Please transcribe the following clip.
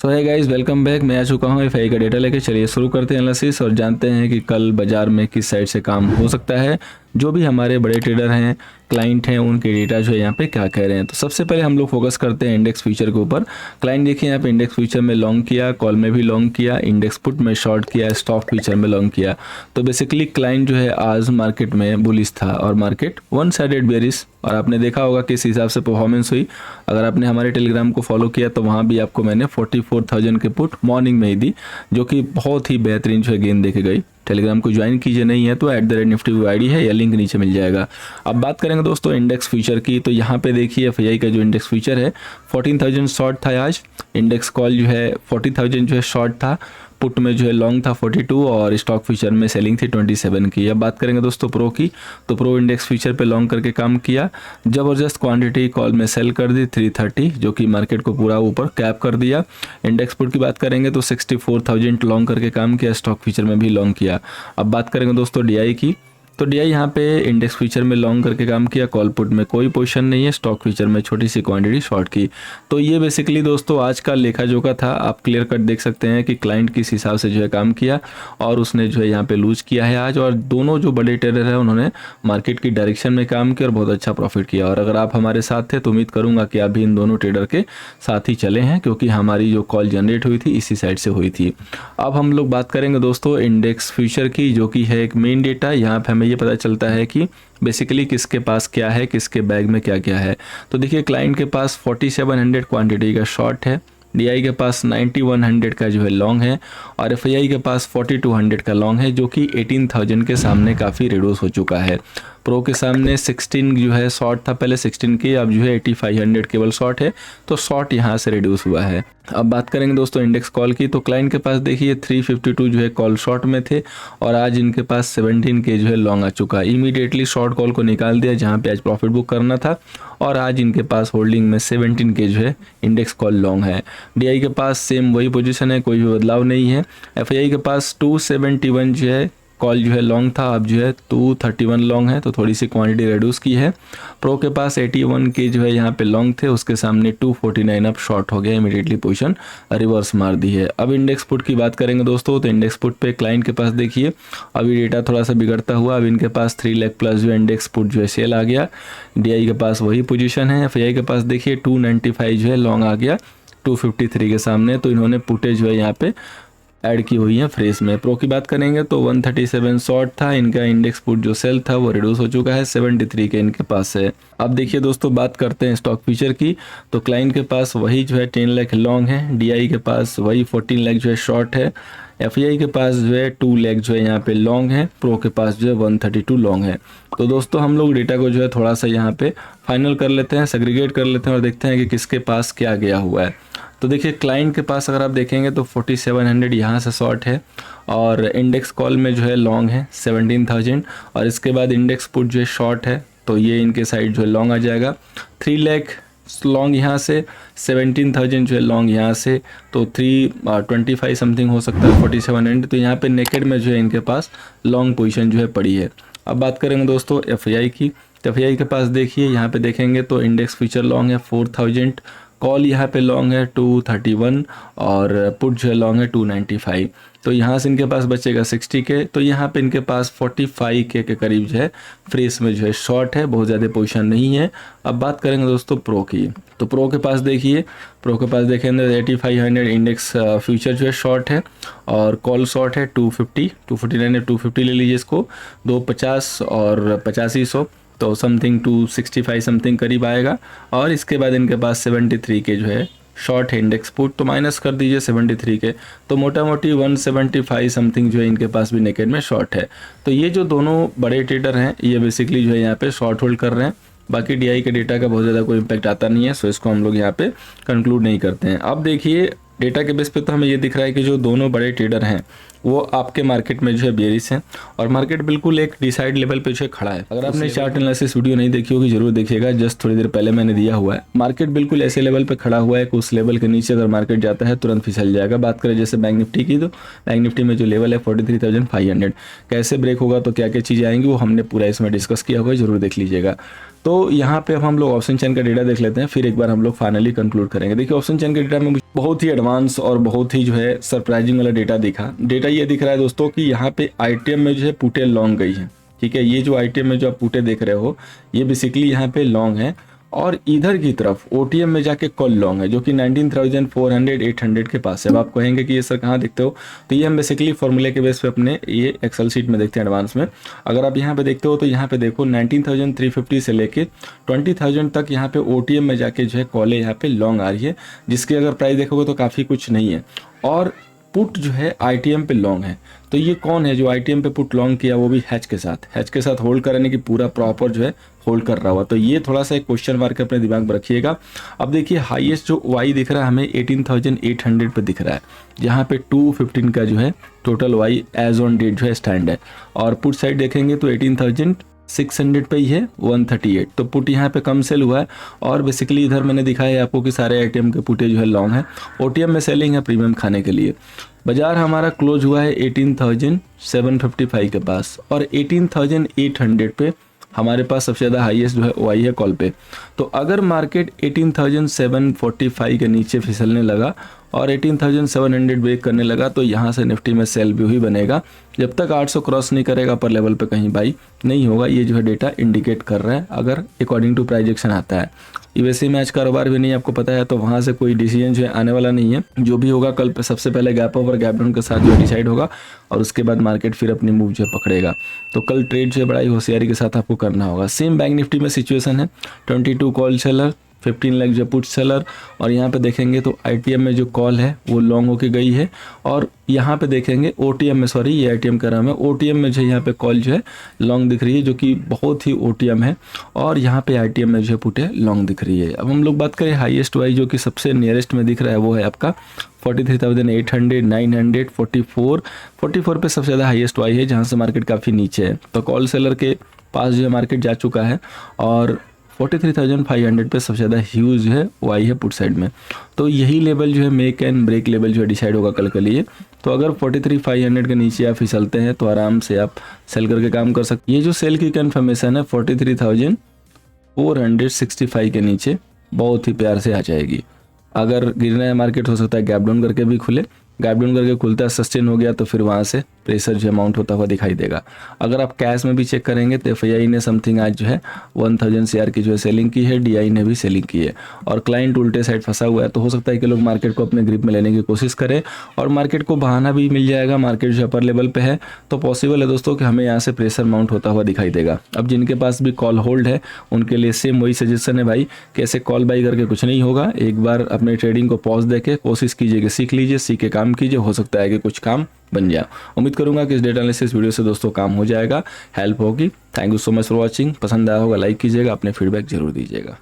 तो है guys, welcome back. मैं आ चुका हूँ एफआई का डेटा लेके। चलिए शुरू करते हैं एनालिसिस और जानते हैं कि कल बाजार में किस साइड से काम हो सकता है। जो भी हमारे बड़े ट्रेडर हैं, क्लाइंट हैं, उनके डेटा जो है यहाँ पे क्या कह रहे हैं। तो सबसे पहले हम लोग फोकस करते हैं इंडेक्स फ्यूचर के ऊपर। क्लाइंट देखिए यहाँ पे इंडेक्स फ्यूचर में लॉन्ग किया, कॉल में भी लॉन्ग किया, इंडेक्स पुट में शॉर्ट किया, स्टॉक फ्यूचर में लॉन्ग किया। तो बेसिकली क्लाइंट जो है आज मार्केट में बुलिश था और मार्केट वन साइडेड बेरिश। और आपने देखा होगा किस हिसाब से परफॉर्मेंस हुई। अगर आपने हमारे टेलीग्राम को फॉलो किया तो वहाँ भी आपको मैंने 44,000 के पुट मॉर्निंग में ही दी, जो कि बहुत ही बेहतरीन जो है गेंद देके गई। टेलीग्राम को ज्वाइन कीजिए, नहीं है तो @nifty आईडी है या लिंक नीचे मिल जाएगा। अब बात करेंगे दोस्तों इंडेक्स फ्यूचर की। तो यहाँ पे देखिए एफआईआई का जो इंडेक्स फ्यूचर है 14,000 शॉर्ट था आज। इंडेक्स कॉल जो है 40,000 जो है शॉर्ट था। पुट में जो है लॉन्ग था 42 और स्टॉक फ्यूचर में सेलिंग थी 27 की। अब बात करेंगे दोस्तों प्रो की। तो प्रो इंडेक्स फ्यूचर पे लॉन्ग करके काम किया, ज़बरदस्त क्वांटिटी कॉल में सेल कर दी 330, जो कि मार्केट को पूरा ऊपर कैप कर दिया। इंडेक्स पुट की बात करेंगे तो 64,000 लॉन्ग करके काम किया, स्टॉक फ्यूचर में भी लॉन्ग किया। अब बात करेंगे दोस्तों डीआई की। तो डीआई यहाँ पे इंडेक्स फ्यूचर में लॉन्ग करके काम किया, कॉल पुट में कोई पोजीशन नहीं है, स्टॉक फ्यूचर में छोटी सी क्वांटिटी शॉर्ट की। तो ये बेसिकली दोस्तों आज का लेखा जोखा था। आप क्लियर कट देख सकते हैं कि क्लाइंट किस हिसाब से जो है काम किया और उसने जो है यहाँ पे लूज किया है आज। और दोनों जो बड़े ट्रेडर है उन्होंने मार्केट की डायरेक्शन में काम किया और बहुत अच्छा प्रॉफिट किया। और अगर आप हमारे साथ थे तो उम्मीद करूंगा कि आप भी इन दोनों ट्रेडर के साथ ही चले हैं, क्योंकि हमारी जो कॉल जनरेट हुई थी इसी साइड से हुई थी। अब हम लोग बात करेंगे दोस्तों इंडेक्स फ्यूचर की, जो कि है एक मेन डेटा। यहाँ पे हमें ये पता चलता है कि बेसिकली किसके पास क्या है, किसके बैग में क्या क्या है। तो देखिए क्लाइंट के पास 4700 क्वांटिटी का शॉर्ट है, डीआई के पास 9100 का जो है लॉन्ग है और एफआईआई के पास 4200 का लॉन्ग है, जो कि 18,000 के सामने काफ़ी रिड्यूस हो चुका है। प्रो के सामने 16 जो है शॉर्ट था पहले 16 की, अब जो है 8500 केवल शॉर्ट है। तो शॉर्ट यहाँ से रिड्यूस हुआ है। अब बात करेंगे दोस्तों इंडेक्स कॉल की। तो क्लाइंट के पास देखिए 352 जो है कॉल शॉर्ट में थे और आज इनके पास 17 के जो है लॉन्ग आ चुका है। इमीडिएटली शॉर्ट कॉल को निकाल दिया जहाँ पे आज प्रॉफिट बुक करना था और आज इनके पास होल्डिंग में 17 के जो है इंडेक्स कॉल लॉन्ग है। डीआई के पास सेम वही पोजीशन है, कोई भी बदलाव नहीं है। एफआईआई के पास 271 जो है कॉल जो है लॉन्ग था, अब जो है 231 लॉन्ग है, तो थोड़ी सी क्वांटिटी रिड्यूस की है। प्रो के पास 81 के जो है यहाँ पे लॉन्ग थे, उसके सामने 249 अब शॉर्ट हो गया, इमीडिएटली पोजीशन रिवर्स मार दी है। अब इंडेक्स पुट की बात करेंगे दोस्तों। तो इंडेक्स पुट पे क्लाइंट के पास देखिए अभी डेटा थोड़ा सा बिगड़ता हुआ, अब इनके पास 3 लाख प्लस जो इंडेक्स पुट जो है सेल आ गया। डीआई के पास वही पोजीशन है। एफआईआई के पास देखिए 295 जो है लॉन्ग आ गया 253 के सामने, तो इन्होंने पुटे जो है यहाँ पे ऐड की हुई है फ्रेश में। प्रो की बात करेंगे तो 137 शॉर्ट था, इनका इंडेक्स पुट जो सेल था वो रिड्यूस हो चुका है, 73 के इनके पास है। अब देखिए दोस्तों बात करते हैं स्टॉक फ्यूचर की। तो क्लाइंट के पास वही जो है 10 लाख लॉन्ग है, डीआई के पास वही 14 लाख जो है शॉर्ट है, एफआईआई के पास जो है 2 लाख जो है यहाँ पे लॉन्ग है, प्रो के पास जो है 132 लॉन्ग है। तो दोस्तों हम लोग डेटा को जो है थोड़ा सा यहाँ पे फाइनल कर लेते हैं, सेग्रीगेट कर लेते हैं और देखते हैं कि किसके पास क्या गया हुआ है। तो देखिए क्लाइंट के पास अगर आप देखेंगे तो 4700 यहाँ से शॉर्ट है और इंडेक्स कॉल में जो है लॉन्ग है 17,000 और इसके बाद इंडेक्स पुट जो है शॉर्ट है, तो ये इनके साइड जो है लॉन्ग आ जाएगा। 3 लाख लॉन्ग यहाँ से, 17,000 जो है लॉन्ग यहाँ से, तो 325 समथिंग हो सकता है 4700। तो यहाँ पे नेकेड में जो है इनके पास लॉन्ग पोजीशन जो है पड़ी है। अब बात करेंगे दोस्तों एफआईआई की। तो एफआईआई के पास देखिए यहाँ पे देखेंगे तो इंडेक्स फ्यूचर लॉन्ग है 4000, कॉल यहाँ पे लॉन्ग है 231 और पुट जो है लॉन्ग है 295। तो यहाँ से इनके पास बचेगा 60 के, तो यहाँ पे इनके पास 45 के करीब जो है फ्रेश में जो है शॉर्ट है, बहुत ज़्यादा पोजीशन नहीं है। अब बात करेंगे दोस्तों प्रो की। तो प्रो के पास देखिए, प्रो के पास देखेंगे 8500 इंडेक्स फ्यूचर जो है शॉर्ट है और कॉल शॉर्ट है 250, 249 है, 250 ले लीजिए इसको, 250 और 8500, तो समथिंग 265 समथिंग करीब आएगा। और इसके बाद इनके पास 73 के जो है शॉर्ट है इंडेक्स पुट, तो माइनस कर दीजिए 73 के, तो मोटा मोटी 175 समथिंग जो है इनके पास भी नेकेड में शॉर्ट है। तो ये जो दोनों बड़े ट्रेडर हैं ये बेसिकली जो है यहाँ पे शॉर्ट होल्ड कर रहे हैं। बाकी डीआई के डेटा का बहुत ज़्यादा कोई इम्पैक्ट आता नहीं है, सो इसको हम लोग यहाँ पे कंक्लूड नहीं करते हैं। अब देखिए डेटा के बेस पे तो हमें ये दिख रहा है कि जो दोनों बड़े ट्रेडर हैं वो आपके मार्केट में जो है बेरिश हैं और मार्केट बिल्कुल एक डिसाइड लेवल पे जो है खड़ा है। अगर आपने चार्ट एनालिसिस वीडियो नहीं देखी होगी जरूर देखिएगा, जस्ट थोड़ी देर पहले मैंने दिया हुआ है। मार्केट बिल्कुल ऐसे लेवल पे खड़ा हुआ है कि उस लेवल के नीचे अगर मार्केट जाता है तुरंत फिसल जाएगा। बात करें जैसे बैंक निफ्टी की, तो बैंक निफ्टी में जो लेवल है 43,500, कैसे ब्रेक होगा तो क्या क्या चीज़ें आएंगी वो हमने पूरा इसमें डिस्कस किया हुआ है, जरूर देख लीजिएगा। तो यहाँ पे अब हम लोग ऑप्शन चेन का डेटा देख लेते हैं, फिर एक बार हम लोग फाइनली कंक्लूड करेंगे। देखिए ऑप्शन चेन के डेटा में मुझे बहुत ही एडवांस और बहुत ही जो है सरप्राइजिंग वाला डेटा दिखा। डेटा ये दिख रहा है दोस्तों कि यहाँ पे आईटीएम में जो है पुटे लॉन्ग गई है, ठीक है। ये जो आईटीएम में जो आप पुटे देख रहे हो ये बेसिकली यहाँ पे लॉन्ग है, और इधर की तरफ ओटीएम में जाके कॉल लॉन्ग है जो कि 19,400 800 के पास है। अब आप कहेंगे कि ये सर कहाँ देखते हो, तो ये हम बेसिकली फॉर्मूले के बेस पे अपने ये एक्सेल शीट में देखते हैं एडवांस में। अगर आप यहाँ पे देखते हो तो यहाँ पे देखो 19,350 से लेके 20,000 तक यहाँ पे ओटीएम में जाके जो है कॉल यहाँ पे लॉन्ग आ रही है, जिसकी अगर प्राइस देखोगे तो काफ़ी कुछ नहीं है। और पुट जो है आईटीएम पे लॉन्ग है, तो ये कौन है जो आईटीएम पे पुट लॉन्ग किया, वो भी हैच के साथ होल्ड करने की पूरा प्रॉपर जो है होल्ड कर रहा हुआ। तो ये थोड़ा सा एक क्वेश्चन मार्क अपने दिमाग में रखिएगा। अब देखिए हाईएस्ट जो वाई दिख रहा है हमें 18,800 पे दिख रहा है, जहाँ पे 215 का जो है total Y age on date जो है स्टैंड है, और पुट साइड देखेंगे तो 18,600 पे ही है 138। तो पुट यहाँ पे कम सेल हुआ है, और बेसिकली इधर मैंने दिखाया है आपको कि सारे आईटीएम के पुटे जो है लॉन्ग है, ओटीएम में सेलिंग है प्रीमियम खाने के लिए। बाजार हमारा क्लोज हुआ है 18,755 के पास, और 18,800 पे हमारे पास सबसे ज़्यादा हाईएस्ट जो है ओ आई है कॉल पे। तो अगर मार्केट 18,745 के नीचे फिसलने लगा और 18,700 ब्रेक करने लगा, तो यहाँ से निफ्टी में सेल भी ही बनेगा। जब तक 800 क्रॉस नहीं करेगा पर लेवल पे कहीं बाई नहीं होगा, ये जो है डेटा इंडिकेट कर रहा है अगर अकॉर्डिंग टू प्राइजेक्शन आता है। यूएसए में आज कारोबार भी नहीं आपको पता है, तो वहाँ से कोई डिसीजन जो है आने वाला नहीं है। जो भी होगा कल पे सबसे पहले गैप ओवर गैप डाउन के साथ जो डिसाइड होगा, और उसके बाद मार्केट फिर अपनी मूव जो है पकड़ेगा। तो कल ट्रेड जो है बड़ा ही होशियारी के साथ आपको करना होगा। सेम बैंक निफ्टी में सिचुएशन है, 22 कॉल सेलर, 15 लाख जो पुट सेलर, और यहाँ पे देखेंगे तो आईटीएम में जो कॉल है वो लॉन्ग होके गई है, और यहाँ पे देखेंगे ओटीएम में, सॉरी ये आईटीएम का नाम है, ओटीएम में जो यहाँ पे कॉल जो है लॉन्ग दिख रही है, जो कि बहुत ही ओटीएम है, और यहाँ पे आईटीएम में जो है पुटे लॉन्ग दिख रही है। अब हम लोग बात करें हाईएस्ट वाई जो कि सबसे नियरेस्ट में दिख रहा है, वो है आपका 43,800 900 44 पे सबसे ज़्यादा हाईएस्ट वाई है, जहाँ से मार्केट काफ़ी नीचे है। तो कॉल सेलर के पास जो है मार्केट जा चुका है, और 43,500 पे सबसे ज़्यादा ह्यूज जो है वाई है पुट साइड में। तो यही लेवल जो है मेक एंड ब्रेक लेवल जो है डिसाइड होगा कल के लिए। तो अगर 43,500 के नीचे आप फिसलते हैं तो आराम से आप सेल करके काम कर सकते हैं। ये जो सेल की कन्फर्मेशन है 43,465 के नीचे बहुत ही प्यार से आ जाएगी। अगर गिरना है मार्केट हो सकता है गैप डाउन करके भी खुले, गैप डाउन करके खुलता है सस्टेन हो गया तो फिर वहाँ से प्रेशर जो अमाउंट होता हुआ दिखाई देगा। अगर आप कैश में भी चेक करेंगे तो एफआईआई ने समथिंग आज जो है 1000 शेयर की जो है सेलिंग की है, डीआई ने भी सेलिंग की है, और क्लाइंट उल्टे साइड फंसा हुआ है। तो हो सकता है कि लोग मार्केट को अपने ग्रिप में लेने की कोशिश करें, और मार्केट को बहाना भी मिल जाएगा। मार्केट जो अपर लेवल पे है तो पॉसिबल है दोस्तों कि हमें यहाँ से प्रेशर माउंट होता हुआ दिखाई देगा। अब जिनके पास भी कॉल होल्ड है उनके लिए सेम वही सजेशन है भाई, कैसे कॉल बाई करके कुछ नहीं होगा। एक बार अपने ट्रेडिंग को पॉज देके कोशिश कीजिए कि सीख लीजिए, सीख के काम कीजिए, हो सकता है कि कुछ काम बन जाए। उम्मीद करूंगा कि इस डेटा एनालिसिस वीडियो से दोस्तों काम हो जाएगा, हेल्प होगी। Thank you so much for watching. पसंद आया होगा लाइक कीजिएगा, अपने फीडबैक जरूर दीजिएगा।